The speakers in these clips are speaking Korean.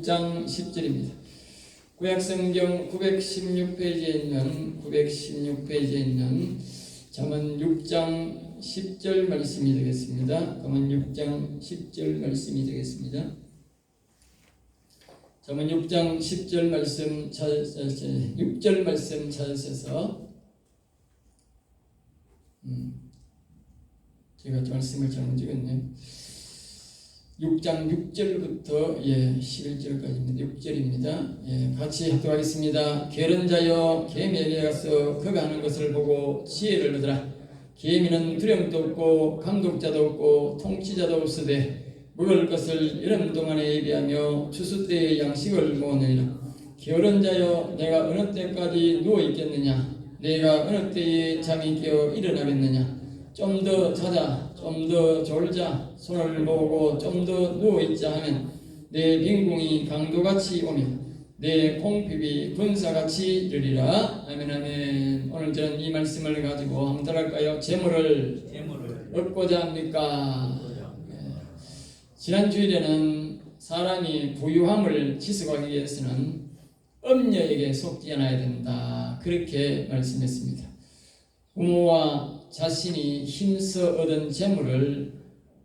장 10절입니다. 구약성경 916페이지에 있는 잠언 6장 10절 말씀이 되겠습니다. 잠언 6장 10절 말씀이 되겠습니다. 잠언 6장 10절 말씀 6절 말씀 찾으셔서 제가 말씀을 잘못 찍었네요. 6장 6절부터 11절까지입니다. 6절입니다. 같이 하도록 하겠습니다. 게으른 자여 개미에게 가서 그가 하는 것을 보고 지혜를 얻으라. 개미는 두령도 없고 감독자도 없고 통치자도 없으되 먹을 것을 여름 동안에 예비하며 추수 때의 양식을 모으느니라. 게으른 자여 내가 어느 때까지 누워 있겠느냐? 내가 어느 때에 잠이 깨어 일어나겠느냐? 좀 더 자자, 좀 더 졸자, 손을 모으고 좀 더 누워있자 하면 내 빈궁이 강도같이 오며 내 콩핍이 군사같이 이르리라. 아멘 아멘. 오늘 저는 이 말씀을 가지고 한번 따라할까요? 재물을 얻고자 합니까? 지난 주일에는 사람이 부유함을 지속하기 위해서는 엄녀에게 속지 않아야 된다, 그렇게 말씀했습니다. 부모와 자신이 힘써 얻은 재물을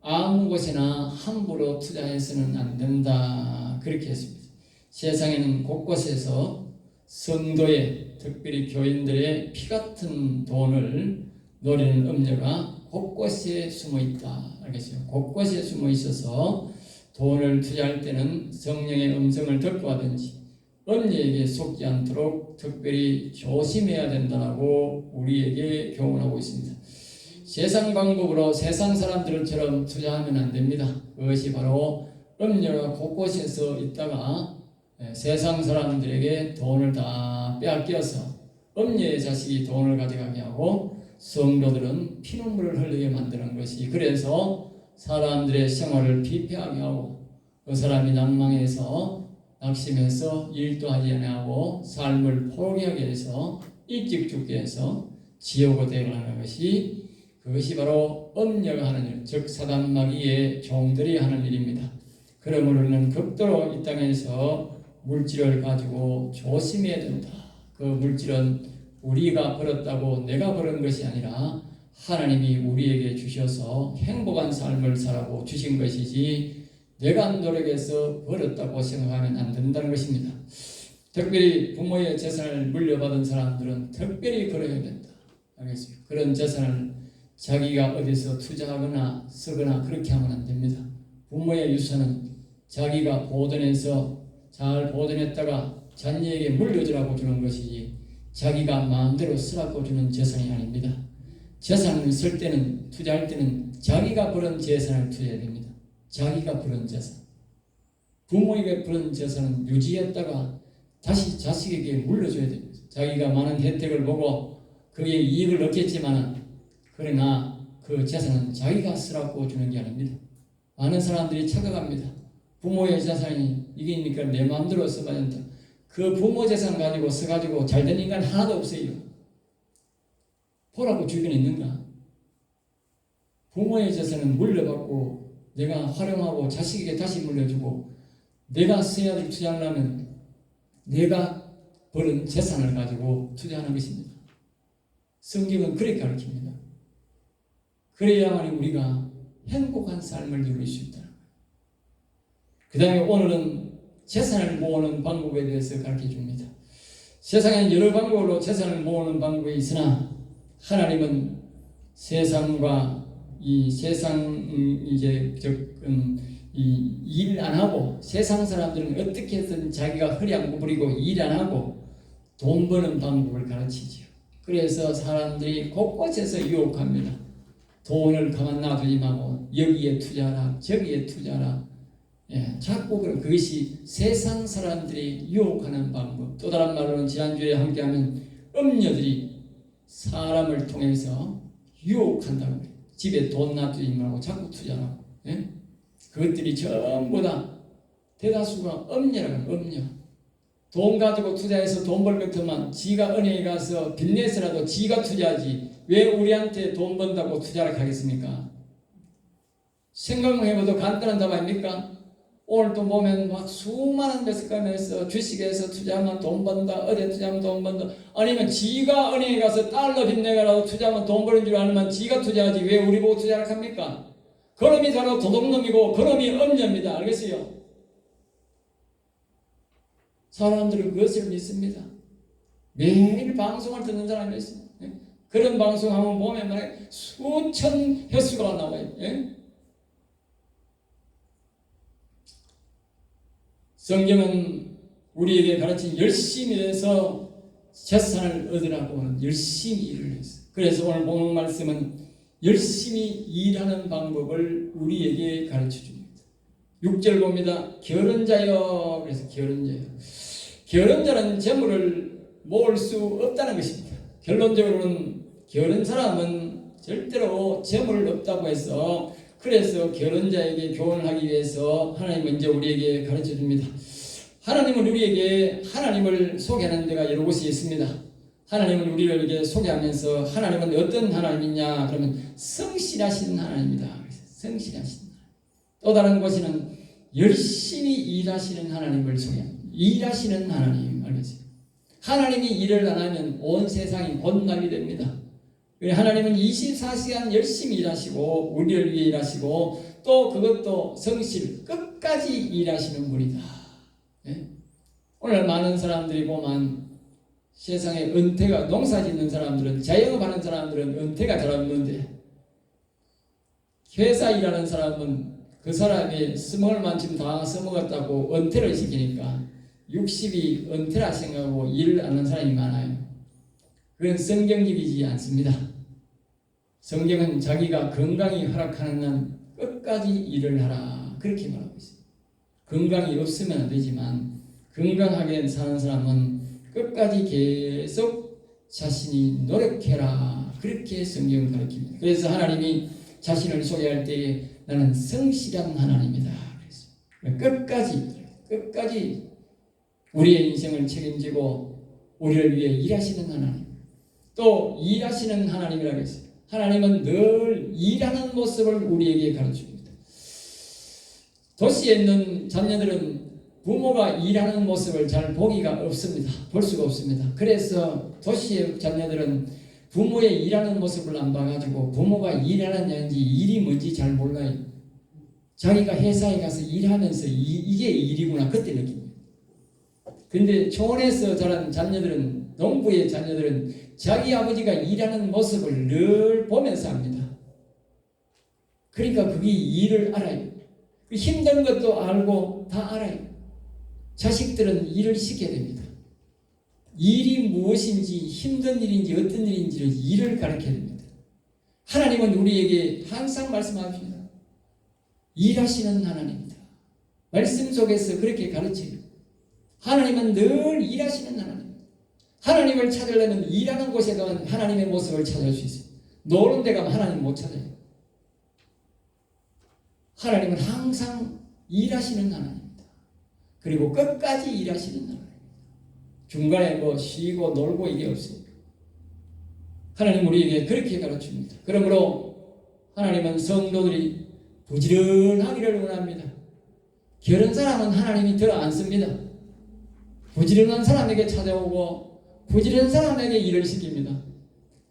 아무 곳에나 함부로 투자해서는 안 된다, 그렇게 했습니다. 세상에는 곳곳에서 성도의, 특별히 교인들의 피 같은 돈을 노리는 음녀가 곳곳에 숨어 있다, 알겠어요? 곳곳에 숨어 있어서 돈을 투자할 때는 성령의 음성을 듣고 하든지 음녀에게 속지 않도록 특별히 조심해야 된다고 우리에게 교훈하고 있습니다. 세상 방법으로 세상 사람들처럼 투자하면 안 됩니다. 그것이 바로 음녀가 곳곳에서 있다가 세상 사람들에게 돈을 다 빼앗겨서 음녀의 자식이 돈을 가져가게 하고 성도들은 피눈물을 흘리게 만드는 것이, 그래서 사람들의 생활을 피폐하게 하고 그 사람이 낭망해서 낙심해서 일도 하지 않고 삶을 포기하게 해서 일찍 죽게 해서 지옥으로 데려가는 것이, 그것이 바로 음녀가 하는 일, 즉 사단마귀의 종들이 하는 일입니다. 그러므로 우리는 극도로 이 땅에서 물질을 가지고 조심해야 된다. 그 물질은 우리가 벌었다고 내가 벌은 것이 아니라 하나님이 우리에게 주셔서 행복한 삶을 살라고 주신 것이지 내가 노력해서 벌었다고 생각하면 안 된다는 것입니다. 특별히 부모의 재산을 물려받은 사람들은 특별히 그래야 된다, 알겠어요? 그런 재산을 자기가 어디서 투자하거나 쓰거나 그렇게 하면 안 됩니다. 부모의 유산은 자기가 보존해서 잘 보존했다가 자녀에게 물려주라고 주는 것이지 자기가 마음대로 쓰라고 주는 재산이 아닙니다. 재산을 쓸 때는, 투자할 때는 자기가 벌은 재산을 투자해야 됩니다. 자기가 벌은 재산, 부모에게 벌은 재산은 유지했다가 다시 자식에게 물려줘야 됩니다. 자기가 많은 혜택을 보고 그의 이익을 얻겠지만 그러나 그 재산은 자기가 쓰라고 주는 게 아닙니다. 많은 사람들이 착각합니다. 부모의 재산이 이게니까 내 마음대로 써봐야 된다. 그 부모 재산 가지고 써가지고 잘된 인간 하나도 없어요. 보라고 주변에 있는가? 부모의 재산은 물려받고 내가 활용하고 자식에게 다시 물려주고, 내가 써야 될 투자하려면 내가 벌은 재산을 가지고 투자하는 것입니다. 성경은 그렇게 가르칩니다. 그래야만 우리가 행복한 삶을 누릴 수 있다. 그 다음에 오늘은 재산을 모으는 방법에 대해서 가르쳐 줍니다. 세상에 여러 방법으로 재산을 모으는 방법이 있으나 하나님은 세상과 이 세상 일 안 하고, 세상 사람들은 어떻게든 자기가 허리 안 구부리고 일 안 하고 돈 버는 방법을 가르치죠. 그래서 사람들이 곳곳에서 유혹합니다. 돈을 가만 놔두지 말고 여기에 투자하라, 저기에 투자하라. 자꾸 그것이 세상 사람들이 유혹하는 방법. 또 다른 말로는 지난주에 함께하면 음녀들이 사람을 통해서 유혹한다는 거예요. 집에 돈 놔두지 말고 자꾸 투자하고. 그것들이 전부 다 대다수가 음녀라고. 음녀. 돈 가지고 투자해서 돈 벌 것만 지가 은행에 가서 빚내서라도 지가 투자하지 왜 우리한테 돈 번다고 투자를 하겠습니까? 생각만 해봐도 간단한 답 아닙니까? 오늘 또 보면 막 수많은 것을 가면서 주식에서 투자하면 돈 번다, 어디 투자하면 돈 번다, 아니면 지가 은행에 가서 달러 빚내가라도 투자하면 돈 버는 줄 알면 지가 투자하지 왜 우리 보고 투자를 합니까? 그놈이 바로 도둑놈이고 그놈이 엄녀입니다. 알겠어요? 사람들은 그것을 믿습니다. 매일 방송을 듣는 사람이 있어요. 그런 방송 한번 보면 말이에요. 수천 횟수가 나와요. 성경은 우리에게 가르친 열심히 해서 재산을 얻으라고 하는 열심히 일을 했어요. 그래서 오늘 보는 말씀은 열심히 일하는 방법을 우리에게 가르쳐 줍니다. 6절 봅니다. 게으른자여. 그래서 게으른자여. 게으른자는 재물을 모을 수 없다는 것입니다. 결론적으로는 게으른 사람은 절대로 재물을 없다고 해서 그래서 게으른자에게 교훈을 하기 위해서 하나님은 이제 우리에게 가르쳐 줍니다. 하나님은 우리에게 하나님을 소개하는 데가 여러 곳이 있습니다. 하나님은 우리를 이렇게 소개하면서 하나님은 어떤 하나님이냐 그러면 성실하신 하나님이다. 성실하신 하나님. 또 다른 곳에는 열심히 일하시는 하나님을 소개합니다. 일하시는 하나님 알겠어요? 하나님이 일을 안 하면 온 세상이 곤란이 됩니다. 하나님은 24시간 열심히 일하시고 우리를 위해 일하시고 또 그것도 성실 끝까지 일하시는 분이다. 오늘 많은 사람들이 보면 세상에 은퇴가 농사 짓는 사람들은 자영업하는 사람들은 은퇴가 잘 없는데 회사 일하는 사람은 그 사람이 스먹을 만큼 다 써먹었다고 은퇴를 시키니까 60이 은퇴라 생각하고 일을 안 하는 사람이 많아요. 그건 성경적이지 않습니다. 성경은 자기가 건강이 허락하는 한 끝까지 일을 하라 그렇게 말하고 있습니다. 건강이 없으면 안 되지만 건강하게 사는 사람은 끝까지 계속 자신이 노력해라 그렇게 성경은 가르칩니다. 그래서 하나님이 자신을 소개할 때에 나는 성실한 하나님이다. 끝까지 우리의 인생을 책임지고 우리를 위해 일하시는 하나님, 또 일하시는 하나님이라고 했어요. 하나님은 늘 일하는 모습을 우리에게 가르쳐줍니다. 도시에 있는 자녀들은 부모가 일하는 모습을 잘 보기가 없습니다. 볼 수가 없습니다. 그래서 도시의 자녀들은 부모의 일하는 모습을 안 봐가지고 부모가 일하느냐인지 일이 뭔지 잘 몰라요. 자기가 회사에 가서 일하면서 이게 일이구나 그때 느낍니다. 근데 초원에서 자란 자녀들은, 농부의 자녀들은 자기 아버지가 일하는 모습을 늘 보면서 합니다. 그러니까 그게 일을 알아요. 힘든 것도 알고 다 알아요. 자식들은 일을 시켜야 됩니다. 일이 무엇인지 힘든 일인지 어떤 일인지를 일을 가르쳐야 됩니다. 하나님은 우리에게 항상 말씀하십니다. 일하시는 하나님입니다. 말씀 속에서 그렇게 가르쳐요. 하나님은 늘 일하시는 하나님. 하나님을 찾으려면 일하는 곳에 가면 하나님의 모습을 찾을 수 있어요. 노는 데 가면 하나님 못 찾아요. 하나님은 항상 일하시는 하나님입니다. 그리고 끝까지 일하시는 하나님입니다. 중간에 뭐 쉬고 놀고 이게 없어요. 하나님 우리에게 그렇게 가르칩니다. 그러므로 하나님은 성도들이 부지런하기를 원합니다. 게으른 사람은 하나님이 더 안 씁니다. 부지런한 사람에게 찾아오고 부지런한 사람에게 일을 시킵니다.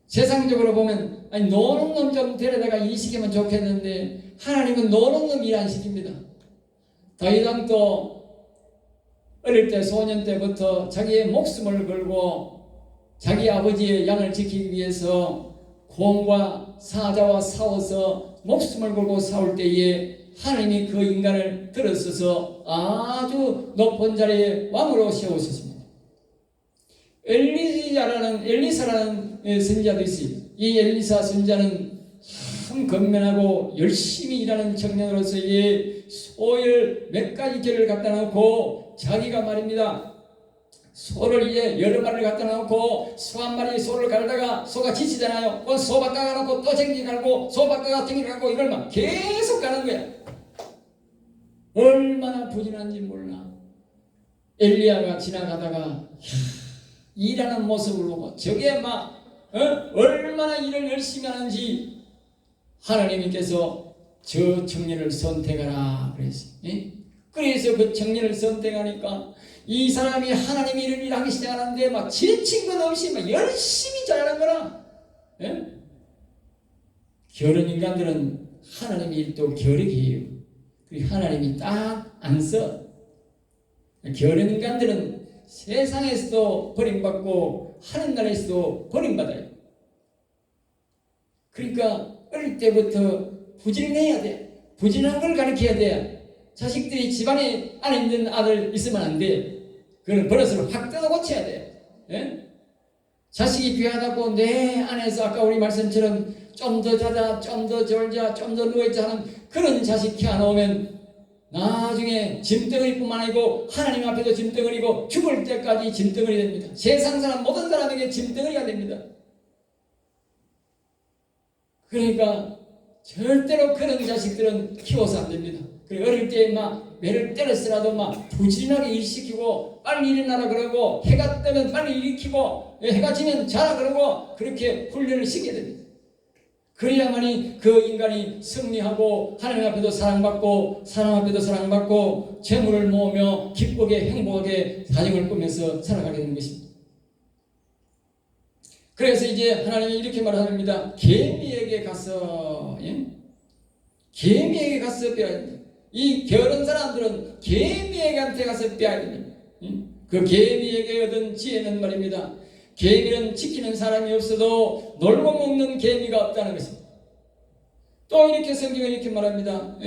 세상적으로 보면 아니 노는 놈 좀 데려다가 일 시키면 좋겠는데 하나님은 노는 놈 일 안 시킵니다. 다윗 왕도 어릴 때 소년 때부터 자기의 목숨을 걸고 자기 아버지의 양을 지키기 위해서 곰과 사자와 싸워서 목숨을 걸고 싸울 때에 하나님이 그 인간을 들어서서 아주 높은 자리에 왕으로 세우셨습니다. 엘리사라는 선지자도 있어요. 이 엘리사 선지자는 참 건면하고 열심히 일하는 청년으로서의 소열 몇 가지 죄를 갖다 놓고 자기가 말입니다. 소를 이제 여러 마리를 갖다 놓고 소 한 마리 소를 갈다가 소가 지치잖아요. 그건 소 바꿔 놓고 또 쟁기 갈고 소 바꿔 쟁기 갈고 이걸 막 계속 가는 거야. 얼마나 부진한지 몰라. 엘리야가 지나가다가 일하는 모습을 보고 저게 막 얼마나 일을 열심히 하는지 하나님께서 저 청년을 선택하라 그랬어요. 그래서 그 청년을 선택하니까 이 사람이 하나님의 일을 일하기 시작하는데 막 지친 것 없이 막 열심히 잘하는 거라. 예? 게으른 인간들은 하나님의 일도 게으르게 해요. 그리고 하나님이 딱 안 써. 게으른 인간들은 세상에서도 버림받고 하늘나라에서도 버림받아요. 그러니까 어릴 때부터 부지런해야 돼. 부지런한 걸 가르쳐야 돼. 자식들이 집안에 안에 있는 아들 있으면 안 돼. 그걸 버릇을 확 뜯어 고쳐야 돼. 예? 자식이 귀하다고 내 안에서 아까 우리 말씀처럼 좀 더 자자, 좀 더 졸자, 좀 더 누워있자 하는 그런 자식 키워놓으면 나중에 짐덩어리뿐만 아니고 하나님 앞에도 짐덩어리고 죽을 때까지 짐덩어리 됩니다. 세상 사람 모든 사람에게 짐덩어리가 됩니다. 그러니까 절대로 그런 자식들은 키워서 안 됩니다. 어릴 때 막 매를 때렸으라도 막 부지런하게 일시키고 빨리 일어나라 그러고 해가 뜨면 빨리 일으키고 해가 지면 자라 그러고 그렇게 훈련을 시켜야 됩니다. 그래야만이 그 인간이 승리하고 하나님 앞에도 사랑받고 사람 앞에도 사랑받고 재물을 모으며 기쁘게 행복하게 가정을 꾸면서 살아가게 되는 것입니다. 그래서 이제 하나님이 이렇게 말합니다. 개미에게 가서 개미에게 가서 빼야 됩니다. 이 게으른 사람들은 개미에게한테 가서 빼야 됩니다. 그 개미에게 얻은 지혜는 말입니다. 개미는 지키는 사람이 없어도 놀고 먹는 개미가 없다는 것입니다. 또 이렇게 성경은 이렇게 말합니다.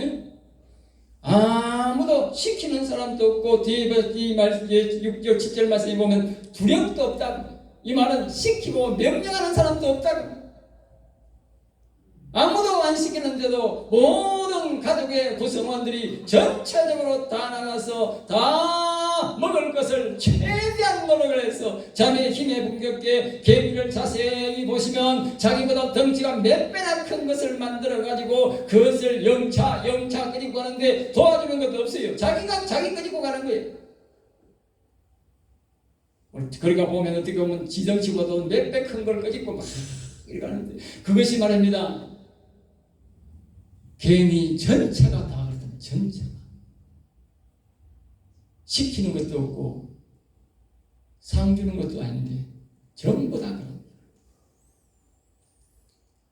아무도 시키는 사람도 없고 뒤에 6절 7절 말씀에 보면 두렵도 없다. 이 말은 시키고 명령하는 사람도 없다고. 아무도 안 시키는데도 모든 가족의 구성원들이 전체적으로 다 나가서 다 먹을 것을 최대한 노력을 해서 자기의 힘에 분격게 개미를 자세히 보시면 자기보다 덩치가 몇 배나 큰 것을 만들어 가지고 그것을 영차 끄집고 가는데 도와주는 것도 없어요. 자기가 자기 끄집고 가는 거예요. 그러니까 보면 어떻게 보면 지덩치보다도 몇 배 큰 걸 끄집고 막 이렇게 하는데 그것이 말입니다. 개미 전체가 다 그렇다. 전체가 시키는 것도 없고 상 주는 것도 아닌데 전부 다 그렇다.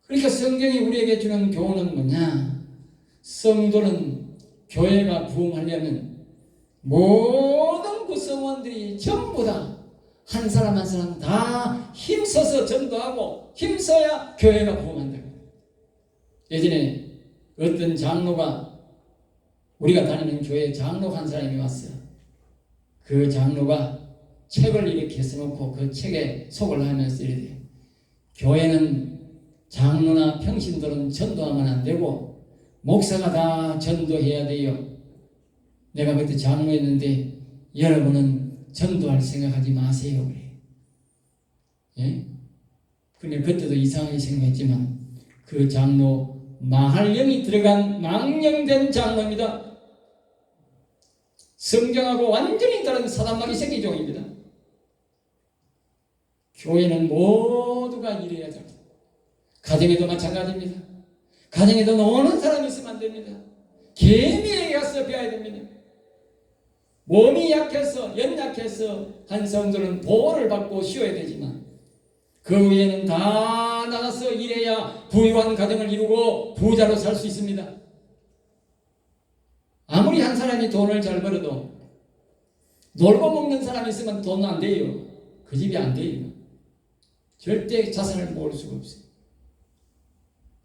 그러니까 성경이 우리에게 주는 교훈은 뭐냐? 성도는 교회가 부흥하려면 모든 구성원들이 전부 다 한 사람 한 사람 다 힘써서 전도하고 힘써야 교회가 부흥한다. 예전에 어떤 장로가 우리가 다니는 교회에 장로 한 사람이 왔어요. 그 장로가 책을 이렇게 써놓고 그 책에 속을 하면서 이래 교회는 장로나 평신들은 전도하면 안 되고 목사가 다 전도해야 돼요. 내가 그때 장로였는데 여러분은 전도할 생각하지 마세요. 그래. 예? 근데 그때도 이상하게 생각했지만 그 장로 마할령이 들어간 망령된 장로입니다. 성경하고 완전히 다른 사단마귀 새끼종입니다. 교회는 모두가 일해야 됩니다. 가정에도 마찬가지입니다. 가정에도 노는 사람이 있으면 안 됩니다. 개미에게 가서 배워야 됩니다. 몸이 약해서 연약해서 한 성도는 보호를 받고 쉬어야 되지만 그 위에는 다 나가서 일해야 부유한 가정을 이루고 부자로 살 수 있습니다. 아무리 한 사람이 돈을 잘 벌어도 놀고 먹는 사람이 있으면 돈 안 돼요. 그 집이 안 돼요. 절대 자산을 모을 수가 없어요.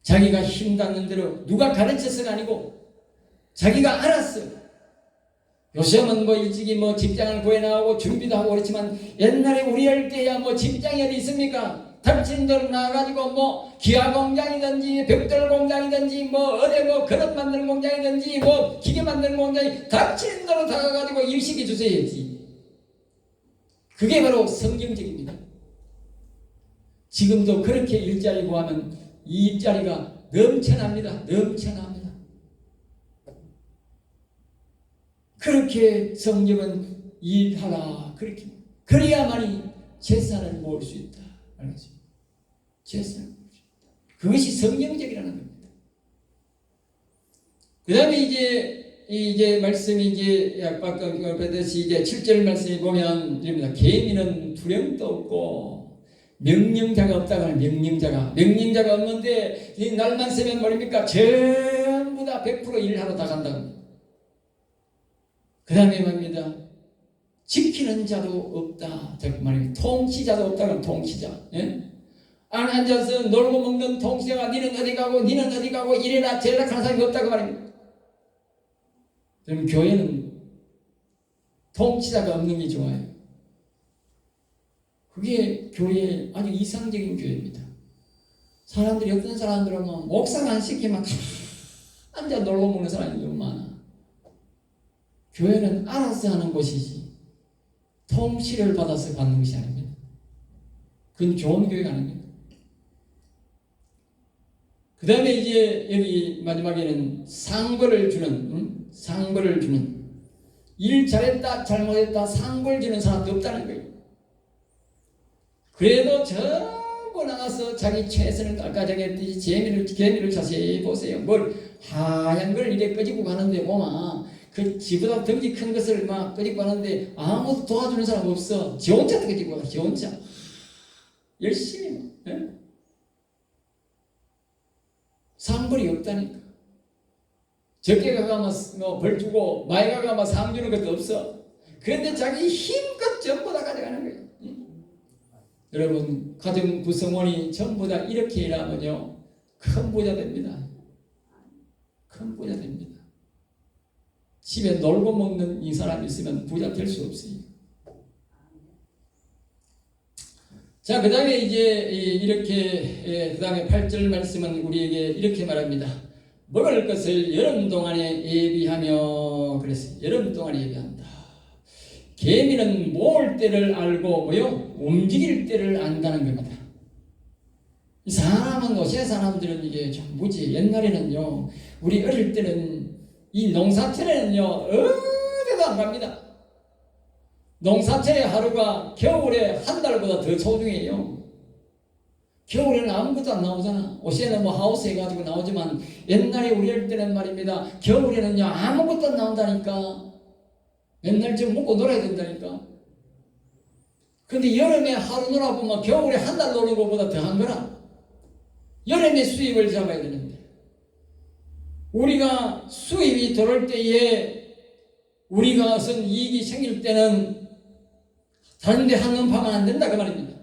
자기가 힘 닿는 대로 누가 가르쳐서가 아니고 자기가 알았어요. 요즘은 일찍이 직장을 구해 나오고 준비도 하고 그렇지만 옛날에 우리 할 때야 직장이 어디 있습니까? 닥친 대로 나와가지고 기아 공장이든지 벽돌 공장이든지 어디 그릇 만드는 공장이든지 기계 만드는 공장이 닥친 대로 다가가지고 일시켜 주셔야지. 그게 바로 성경적입니다. 지금도 그렇게 일자리 구하면 이 일자리가 넘쳐납니다. 넘쳐납니다. 그렇게 성경은 일하라. 그렇게. 그래야만이 재산을 모을 수 있다. 알겠죠? 재산을 모을 수 있다. 그것이 성경적이라는 겁니다. 그 다음에 이제 이제 말씀이 이제 아까 그랬듯이 이제 7절 말씀에 보면 이럽니다. 계미는 두려움도 없고 명령자가 없다고 하는 명령자가 없는데 이 날만 새면 말입니까? 전부 다 100% 일하러 다 간다고. 그 다음에 말입니다. 지키는 자도 없다. 말입니다. 통치자도 없다고 하는 통치자. 예? 안 앉아서 놀고 먹는 통치자가 니는 어디 가고 이래라 저래라 하는 사람이 없다고 말입니다. 그럼 교회는 통치자가 없는 게 좋아요. 그게 교회의 아주 이상적인 교회입니다. 사람들이 어떤 사람들은 목사가 안 시키면 앉아 놀고 먹는 사람이 너무 많아. 교회는 알아서 하는 곳이지 통치를 받아서 받는 것이 아닙니다. 그건 좋은 교회가 아닙니다. 그 다음에 이제 여기 마지막에는 상벌을 주는 일 잘했다 잘못했다 상벌 주는 사람도 없다는 거예요. 그래도 전부 나가서 자기 최선을 가정했듯이 계미를 자세히 보세요. 뭘 하얀 걸 이래 끄집고 가는데 보면 그 지보다 덩치 큰 것을 막 끄집고 가는데 아무도 도와주는 사람 없어. 지 혼자 끄집고 가. 지 혼자 열심히 예? 상벌이 없다니까. 적게 가가면 벌 주고 많이 가가면 상 주는 것도 없어. 그런데 자기 힘껏 전부 다 가져가는 거예요. 여러분 가정 구성원이 전부 다 이렇게 일하면요 큰 부자 됩니다. 큰 부자 됩니다. 집에 놀고 먹는 이 사람이 있으면 부자 될 수 없어요. 자, 그 다음에 이제 이렇게 그 다음에 8절 말씀은 우리에게 이렇게 말합니다. 먹을 것을 여름 동안에 예비하며 그랬어요. 여름 동안에 예비한다. 계미는 모을 때를 알고 움직일 때를 안다는 겁니다. 이 사람은 요새 사람들은 이게 좀 무지. 옛날에는요 우리 어릴 때는 이 농사철에는요 어디도 안 갑니다. 농사철의 하루가 겨울에 한 달보다 더 소중해요. 겨울에는 아무것도 안 나오잖아. 옷에는 하우스 해가지고 나오지만 옛날에 우리 어릴 때는 말입니다. 겨울에는요 아무것도 안 나온다니까. 맨날 좀 먹고 놀아야 된다니까. 근데 여름에 하루 놀아보면 겨울에 한 달 노는 것보다 더한 거라. 여름에 수입을 잡아야 되는데 우리가 수입이 들어올 때에 우리가 얻은 이익이 생길 때는 다른 데 한눈 파면 안 된다 그 말입니다.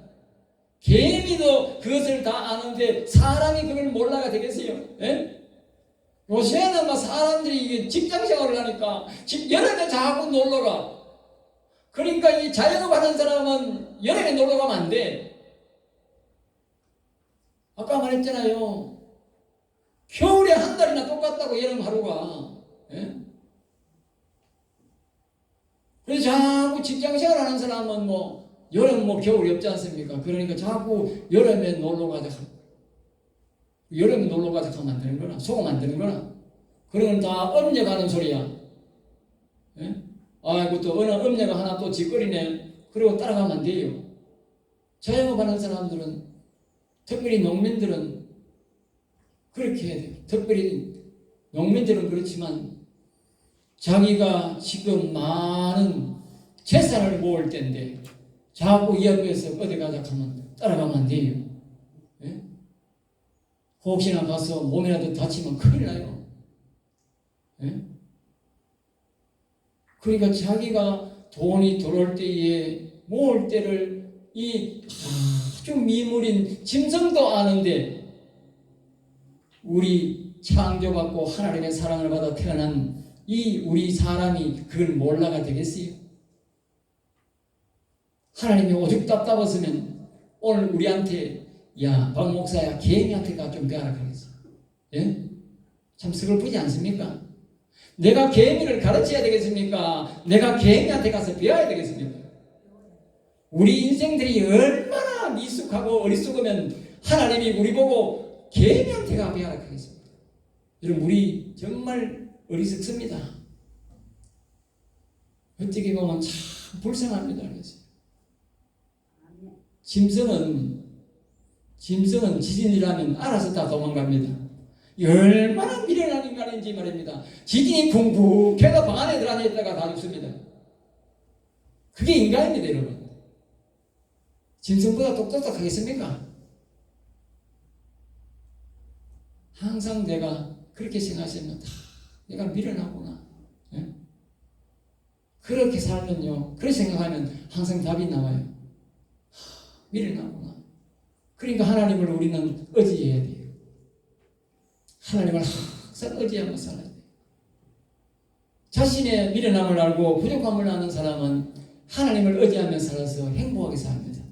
개미도 그것을 다 아는데 사람이 그걸 몰라가 되겠어요? 예? 요새는 사람들이 직장 생활을 하니까 여름에 자꾸 놀러가. 그러니까 이 자영업 하는 사람은 여름에 놀러가면 안 돼. 아까 말했잖아요. 겨울에 한 달이나 똑같다고 여름 하루가. 예? 그래서 자꾸 직장 생활 하는 사람은 여름 겨울이 없지 않습니까? 그러니까 자꾸 여름에 놀러 가자. 여름에 놀러 가자 하면 안 되는 거나 속으면 안 되는 거나 그런 건 다 엄려가는 소리야. 예? 아이고 또 어느 엄려가 하나 또 짓거리네. 그리고 따라가면 안 돼요. 자영업하는 사람들은 특별히 농민들은 그렇게 해야 돼요. 특별히 농민들은 그렇지만 자기가 지금 많은 재산을 모을 때인데 자꾸 이 앞에서 어디 가자 하면 따라가면 안 돼요. 예? 혹시나 가서 몸이라도 다치면 큰일 나요. 예? 그러니까 자기가 돈이 들어올 때에 모을 때를 이 아주 미물인 짐승도 아는데 우리 창조받고 하나님의 사랑을 받아 태어난 이 우리 사람이 그걸 몰라가 되겠어요? 하나님이 오죽 답답했으면 오늘 우리한테 야 박 목사야 개미한테 가 좀 배워라 그랬어. 예? 참 슬프지 않습니까? 내가 개미를 가르쳐야 되겠습니까? 내가 개미한테 가서 배워야 되겠습니까? 우리 인생들이 얼마나 미숙하고 어리석으면 하나님이 우리 보고 개미한테 가 배워라 하겠습니다. 여러분 우리 정말 어리석습니다. 어떻게 보면 참 불쌍합니다. 짐승은 지진이라면 알아서 다 도망갑니다. 얼마나 미련한 인간이 들어가는지 말입니다. 지진이 쿵쿵해서 방 안에 들어앉아 있다가 다 죽습니다. 그게 인간입니다, 여러분. 짐승보다 똑똑하겠습니까? 항상 내가 그렇게 생각하시면 내가 미련하구나. 예? 그렇게 살면요, 그렇게 생각하면 항상 답이 나와요. 미련하구나. 그러니까 하나님을 우리는 의지해야 돼요. 하나님을 항상 의지하며 살아야 돼요. 자신의 미련함을 알고 부족함을 아는 사람은 하나님을 의지하며 살아서 행복하게 삽니다.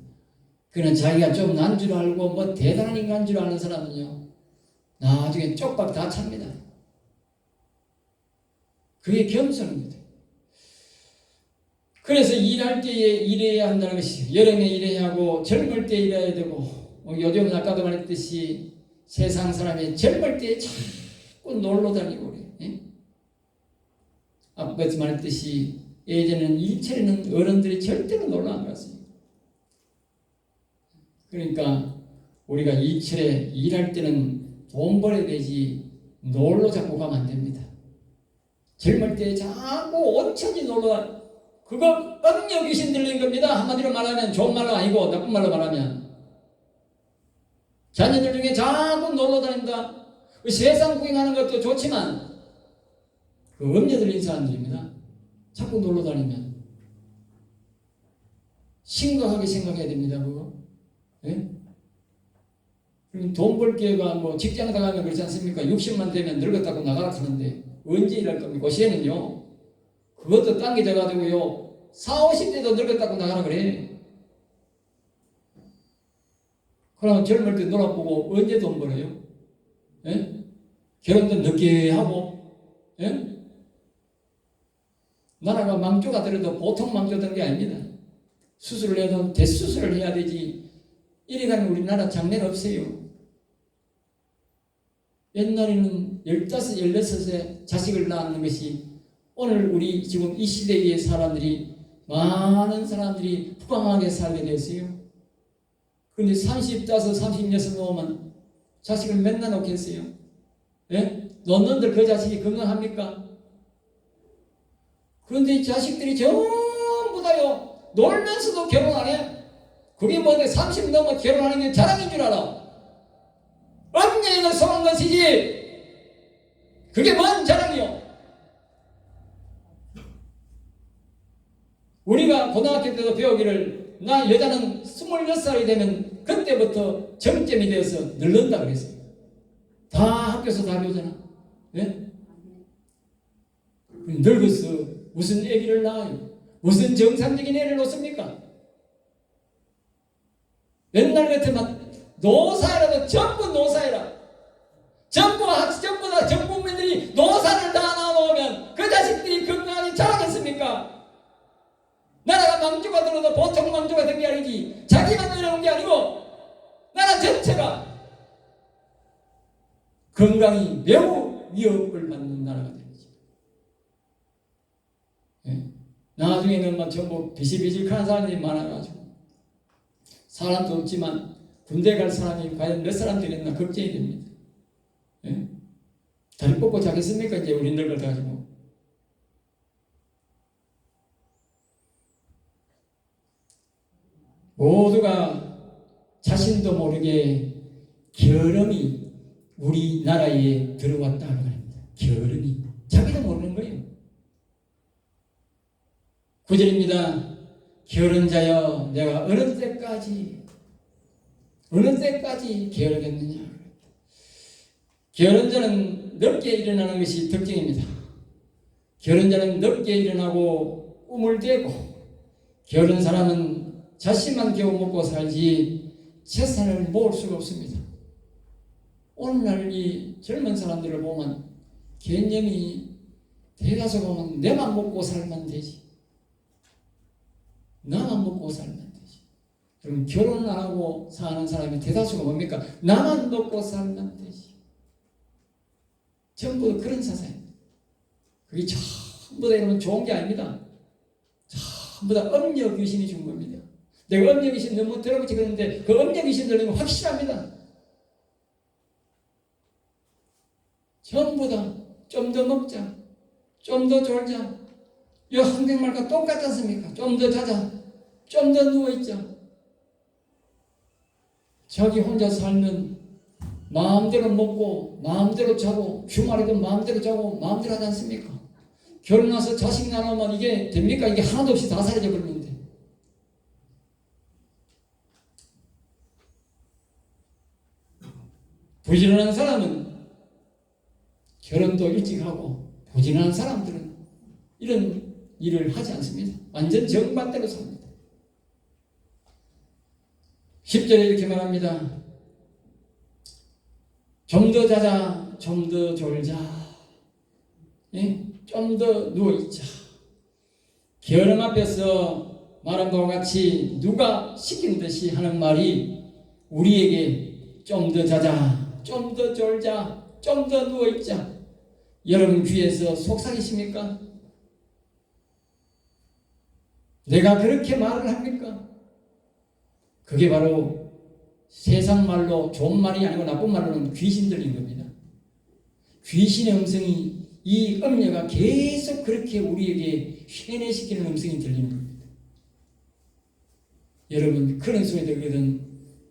그는 자기가 좀 난 줄 알고 뭐 대단한 인간인 줄 아는 사람은요, 나중에 쪽박 다 찹니다. 그게 겸손입니다. 그래서 일할 때에 일해야 한다는 것이, 여름에 일해야 하고 젊을 때 일해야 되고, 요즘 아까도 말했듯이 세상 사람이 젊을 때 자꾸 놀러 다니고 그래요. 예? 아까도 말했듯이 예전에는 일처리는 어른들이 절대로 놀러 안 갔어요. 그러니까 우리가 일처리 일할 때는 돈 벌어야 되지 놀러 자꾸 가면 안 됩니다. 젊을 때 자꾸 온천지 놀러, 그거 음녀 귀신 들린 겁니다. 한마디로 말하면, 좋은 말로 아니고 나쁜 말로 말하면 자녀들 중에 자꾸 놀러 다닌다. 세상 구경하는 것도 좋지만 그 음녀 들린 사람들입니다. 자꾸 놀러 다니면 심각하게 생각해야 됩니다. 그거. 예? 돈 벌 기회가 뭐 직장 나가면 그렇지 않습니까? 60만 되면 늙었다고 나가라 하는데 언제 일할 겁니까? 고시에는요, 그것도 당겨져가지고요, 40, 50대도 늙었다고 나가라 그래. 그러면 젊을 때 놀아보고 언제 돈 벌어요? 예? 결혼도 늦게 하고, 예? 나라가 망조가 들어도 보통 망조된 게 아닙니다. 수술을 해도 대수술을 해야 되지, 이래가는 우리나라 장래는 없어요. 옛날에는 15, 16세 자식을 낳는 것이, 오늘 우리 지금 이 시대의 사람들이, 많은 사람들이 부강하게 살게 됐어요. 그런데 35, 36 놓으면 자식을 맨날 놓겠어요? 예? 놓는들 그 자식이 건강합니까? 그런데 이 자식들이 전부 다요, 놀면서도 결혼 안 해? 그게 뭔데 30 넘어 결혼하는 게 자랑인 줄 알아? 엄녀에게 속한 것이지 그게 뭔 자랑이요? 우리가 고등학교 때도 배우기를, 나 여자는 26살이 되면 그때부터 정점이 되어서 늙는다 그랬어요. 다 학교에서 다 배우잖아. 네? 늙어서 무슨 애기를 낳아요? 무슨 정상적인 애를 놓습니까? 옛날 같으면 노사라도 전부 노사해라. 전부 다 전 국민들이 노사를 다 낳아놓으면 그 자식들이 건강하게 자라겠습니까? 나라가 망조가 들어도 보통 망조가 된 게 아니지, 자기만 어려운 게 아니고 나라 전체가 건강이 매우 위협을 받는 나라가 되죠. 예? 나중에는 막 전부 비실비실한 사람들이 많아가지고 사람도 없지만 군대 갈 사람이 과연 몇 사람 되겠나 걱정이 됩니다. 예? 다리 뻗고 자겠습니까? 이제 우리 늙을 가지고. 모두가 자신도 모르게 결함이 우리나라에 들어왔다는 겁니다. 결함이 자기도 모르는 거예요. 9절입니다. 게으른자여, 내가 어느 때까지 게으르겠느냐. 게으른 자는 늦게 일어나는 것이 특징입니다. 게으른 자는 늦게 일어나고 꿈을 대고, 게으른 사람은 자신만 겨우 먹고 살지 재산을 모을 수가 없습니다. 오늘날 이 젊은 사람들을 보면 개념이 대다수 보면 내만 먹고 살면 되지, 나만 먹고 살면 되지. 그럼 결혼 안 하고 사는 사람이 대다수가 뭡니까? 나만 먹고 살면 되지. 전부 그런 사상입니다. 그게 전부 다 여러분 좋은 게 아닙니다. 전부 다 음녀 귀신이 준 겁니다. 내가 음녀 귀신 너무 들어보지 그러는데 그 음녀 귀신 들리는 건 확실합니다. 전부 다 좀 더 먹자, 좀 더 졸자. 이 한국말과 똑같지 않습니까? 좀 더 자자, 좀 더 누워있자. 자기 혼자 살면 마음대로 먹고 마음대로 자고 주말에도 마음대로 자고 마음대로 하지 않습니까? 결혼해서 자식 나누면 이게 됩니까? 이게 하나도 없이 다 사라져 버리는데. 부지런한 사람은 결혼도 일찍 하고, 부지런한 사람들은 이런 일을 하지 않습니다. 완전 정반대로 삽니다. 10절에 이렇게 말합니다. 좀 더 자자, 좀 더 졸자, 좀 더 누워있자. 게으름 앞에서 말한 바와 같이 누가 시킨 듯이 하는 말이 우리에게 좀 더 자자, 좀 더 졸자, 좀 더 누워있자. 여러분 귀에서 속삭이십니까? 내가 그렇게 말을 합니까? 그게 바로 세상 말로 좋은 말이 아니고 나쁜 말로는 귀신 들린 겁니다. 귀신의 음성이, 이 음녀가 계속 그렇게 우리에게 휘내시키는 음성이 들리는 겁니다. 여러분 그런 소리 들거든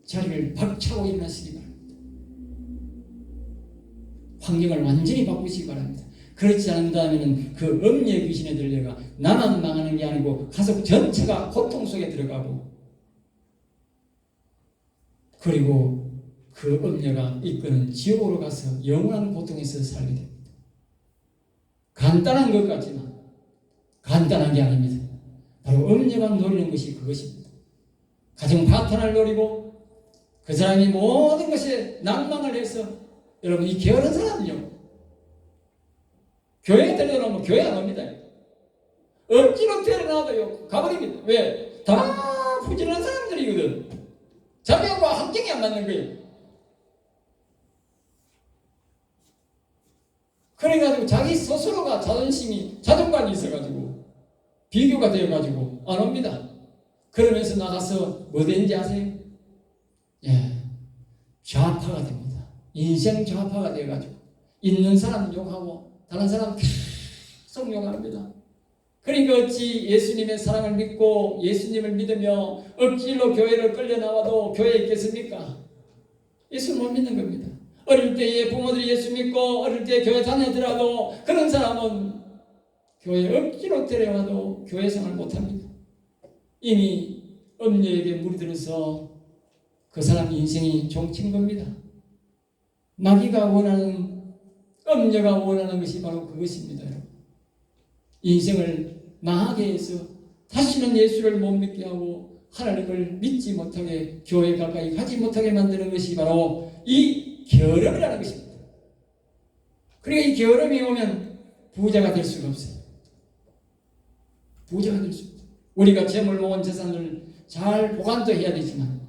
자리를 박차고 일어나시기 바랍니다. 환경을 완전히 바꾸시기 바랍니다. 그렇지 않는다면 그 음녀의 귀신에 들려가 나만 망하는 게 아니고 가족 전체가 고통 속에 들어가고, 그리고 그 음녀가 이끄는 지옥으로 가서 영원한 고통에서 살게 됩니다. 간단한 것 같지만 간단한 게 아닙니다. 바로 음녀가 노리는 것이 그것입니다. 가정 파탄을 노리고 그 사람이 모든 것에 낭망을 해서, 여러분 이 게으른 사람은요 교회에 데려놓으면 교회 안 옵니다. 억지로 데려놔도요 가버립니다. 왜? 다 부지런한 사람들이거든. 자기하고 환경이 안 맞는 거예요. 그래가지고 자기 스스로가 자존심이, 자존감이 있어가지고 비교가 되어가지고 안 옵니다. 그러면서 나가서 뭐 되는지 아세요? 좌파가 됩니다. 인생 좌파가 되어가지고 있는 사람 욕하고 다른 사람 계속 욕합니다. 그러니까 어찌 예수님의 사랑을 믿고 예수님을 믿으며 억지로 교회를 끌려 나와도 교회에 있겠습니까? 예수 못 믿는 겁니다. 어릴 때에 부모들이 예수 믿고 어릴 때 교회 다니더라도 그런 사람은 교회에 억지로 데려와도 교회 생활 못합니다. 이미 음녀에게 물이 들어서 그 사람 인생이 종친 겁니다. 마귀가 원하는, 음녀가 원하는 것이 바로 그것입니다. 인생을 망하게 해서 다시는 예수를 못 믿게 하고 하나님을 믿지 못하게, 교회 가까이 가지 못하게 만드는 것이 바로 이 게으름이라는 것입니다. 그러니까 이 게으름이 오면 부자가 될 수가 없어요. 부자가 될 수 없어요. 우리가 재물 모은 재산을 잘 보관도 해야 되지만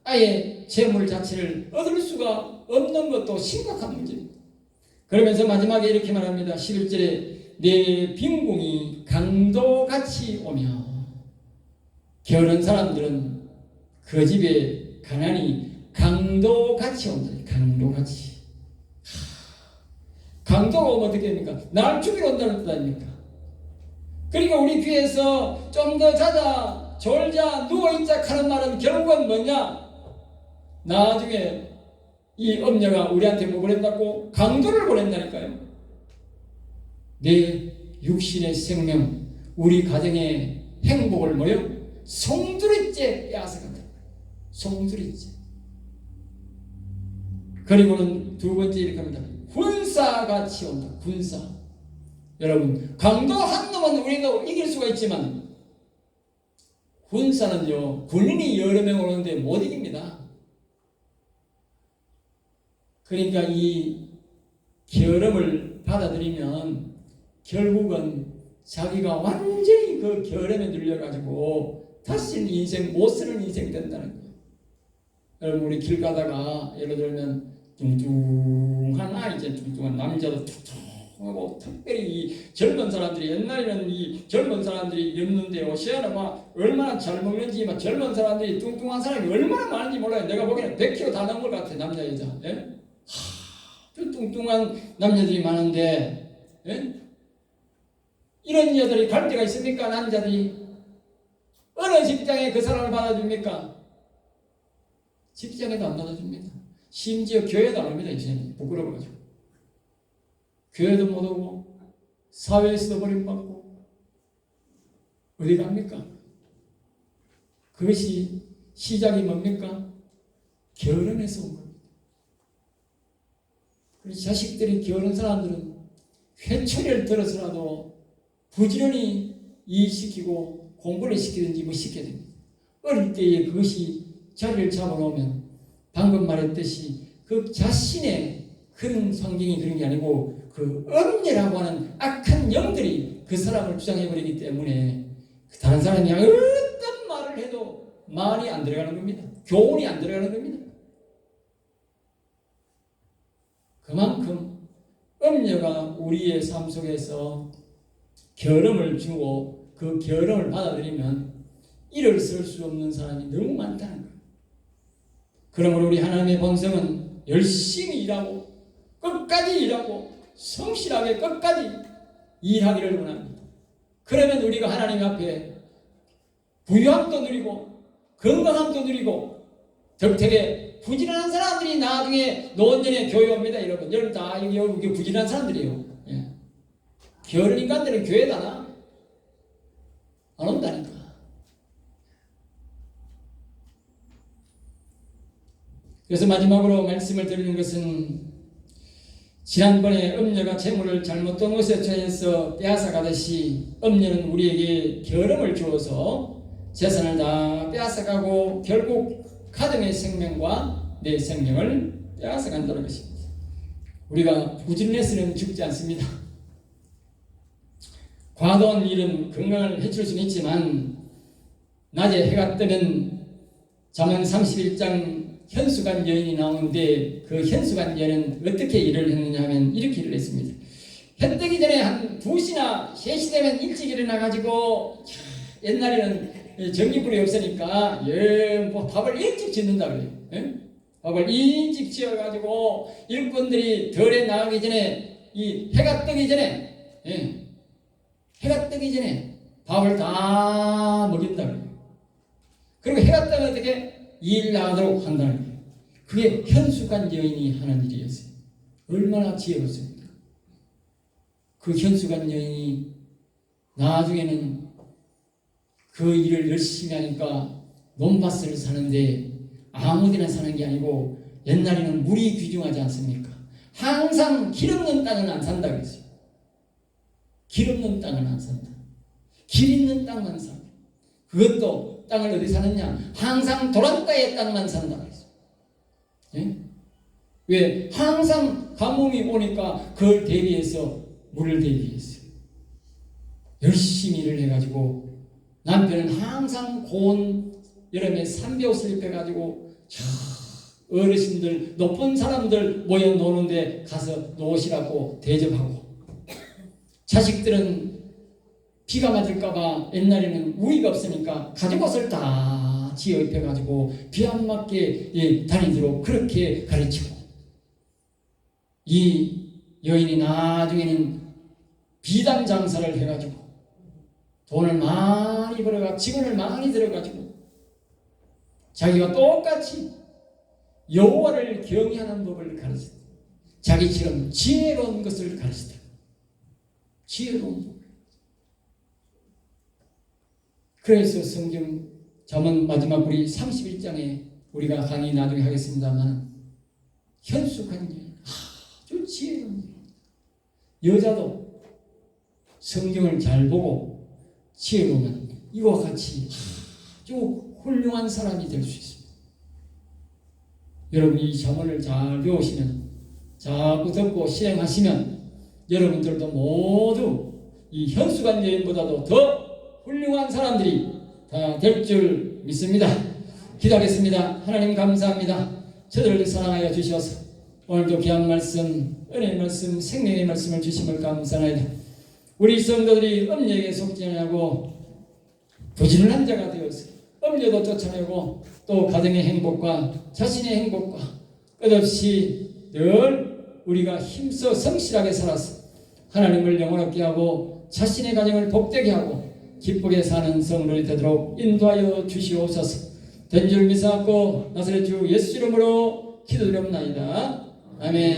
아예 재물 자체를 얻을 수가 없는 것도 심각한 문제입니다. 그러면서 마지막에 이렇게 말합니다. 11절에 내 빈궁이 강도같이 오며, 게으른 사람들은 그 집에 가난이 강도같이 온다. 강도같이. 강도가 오면 어떻게 됩니까? 날 죽이러 온다는 뜻 아닙니까? 그러니까 우리 귀에서 좀 더 자자, 졸자, 누워있자 하는 말은 결국은 뭐냐? 나중에 이 음녀가 우리한테 뭐 보낸다고? 강도를 보낸다니까요. 내 육신의 생명, 우리 가정의 행복을 뭐요? 송두리째 빼앗아간다. 송두리째. 그리고는 두 번째 이렇게 합니다. 군사같이 온다. 군사. 여러분 강도 한 놈은 우리가 이길 수가 있지만 군사는요, 군인이 여러 명 오는데 못 이깁니다. 그러니까 이 게으름을 받아들이면 결국은 자기가 완전히 그 게으름에 눌려가지고 다시는 인생 못 쓰는 인생이 된다는 거예요. 여러분 우리 길 가다가 예를 들면 뚱뚱한 아이제 뚱뚱한 남자도 툭툭하고 특별히 이 젊은 사람들이, 옛날에는 이 젊은 사람들이 였는데 요새는 막 얼마나 잘 먹는지, 막 젊은 사람들이 뚱뚱한 사람이 얼마나 많은지 몰라요. 내가 보기에는 100kg 다 넘은 것 같아. 남자 여자. 예? 뚱뚱한 남자들이 많은데 예? 이런 여자들이 갈 데가 있습니까? 남자들이 어느 직장에 그 사람을 받아줍니까? 직장에도 안 받아줍니다. 심지어 교회도 안 옵니다. 이제는 부끄러워가지고 교회도 못 오고 사회에서도 버림받고 어디 갑니까? 그것이 시작이 뭡니까? 결혼해서 온 겁니다. 그래서 자식들이 결혼 사람들은 회초리를 들어서라도 부지런히 일시키고 공부를 시키든지 뭐 시켜야 됩니다. 어릴 때에 그것이 자리를 잡아놓으면 방금 말했듯이 그 자신의 그런 성경이 그런 게 아니고 그 음녀라고 하는 악한 영들이 그 사람을 주장해버리기 때문에 다른 사람이 어떤 말을 해도 말이 안 들어가는 겁니다. 교훈이 안 들어가는 겁니다. 그만큼 음녀가 우리의 삶 속에서 결함을 주고 그 결함을 받아들이면 일어설 수 없는 사람이 너무 많다는 거예요. 그러므로 우리 하나님의 본성은 열심히 일하고 끝까지 일하고 성실하게 끝까지 일하기를 원합니다. 그러면 우리가 하나님 앞에 부유함도 누리고 건강함도 누리고 덕택에 부지런한 사람들이 나중에 노년에 교회 옵니다. 여러분 다 여기 부지런한 사람들이에요. 예. 게으른 인간들은 교회도 안 온다니까. 그래서 마지막으로 말씀을 드리는 것은 지난번에 음녀가 재물을 잘못 돈 것에 처해서 빼앗아 가듯이 음녀는 우리에게 게으름을 주어서 재산을 다 빼앗아 가고 결국 가정의 생명과 내 생명을 빼앗아 간다는 것입니다. 우리가 부지런해서는 죽지 않습니다. 과도한 일은 건강을 해칠 수는 있지만 낮에 해가 뜨는 잠언 31장 현수간 여인이 나오는데 그 현수간 여인은 어떻게 일을 했느냐 하면 이렇게 일을 했습니다. 해 뜨기 전에 한 2시나 3시 되면 일찍 일어나가지고 옛날에는 전기불이 없으니까 뭐 밥을 일찍 짓는다 그래요. 예? 밥을 일찍 지어가지고 일꾼들이 덜에 나가기 전에 이 해가 뜨기 전에 해가 뜨기 전에 밥을 다 먹인다 그래요. 그리고 해가 뜨면 어떻게 일 나가도록 한다는 거예요. 그게 현수간 여인이 하는 일이었어요. 얼마나 지혜롭습니까? 그 현수간 여인이 나중에는 그 일을 열심히 하니까 논밭을 사는데 아무데나 사는 게 아니고 옛날에는 물이 귀중하지 않습니까? 항상 길 없는 땅은 안 산다 그랬어요. 길 없는 땅은 안 산다. 길 있는 땅만 산다. 그것도 땅을 어디 사느냐? 항상 도란가의 땅만 산다 그랬어요. 예? 왜? 항상 가뭄이 오니까 그걸 대비해서 물을 대비했어요. 열심히 일을 해가지고 남편은 항상 고온 여름에 삼배옷을 입혀가지고 어르신들 높은 사람들 모여 노는데 가서 놓으시라고 대접하고 자식들은 비가 맞을까봐 옛날에는 우위가 없으니까 가죽옷을 다 지어 입혀가지고 비 안 맞게 다니도록 그렇게 가르치고 이 여인이 나중에는 비단 장사를 해가지고 돈을 많이 벌어가 직원을 많이 들어가지고 자기가 똑같이 여호와를 경외하는 법을 가르쳤다. 자기처럼 지혜로운 것을 가르쳤다. 지혜로운 법. 그래서 성경 잠언 마지막 우리 31장에 우리가 강의 나중에 하겠습니다만 현숙한 여인, 아주 지혜로운 여자도 성경을 잘 보고 지혜로우면 이와 같이 아주 훌륭한 사람이 될 수 있습니다. 여러분이 이 잠언을 잘 배우시면 자꾸 듣고 실행하시면 여러분들도 모두 이 현숙한 여인보다도 더 훌륭한 사람들이 다 될 줄 믿습니다. 기도하겠습니다. 하나님 감사합니다. 저들을 사랑하여 주셔서 오늘도 귀한 말씀, 은혜의 말씀, 생명의 말씀을 주심을 감사합니다. 우리 성도들이 음녀에게 속지 않고 부지런한 자가 되어서 음녀도 쫓아내고 또 가정의 행복과 자신의 행복과 끝없이 늘 우리가 힘써 성실하게 살아서 하나님을 영원하게 하고 자신의 가정을 복되게 하고 기쁘게 사는 성도이 되도록 인도하여 주시옵소서. 된 줄 믿사옵고 나사렛 주 예수 이름으로 기도드립나이다. 아멘.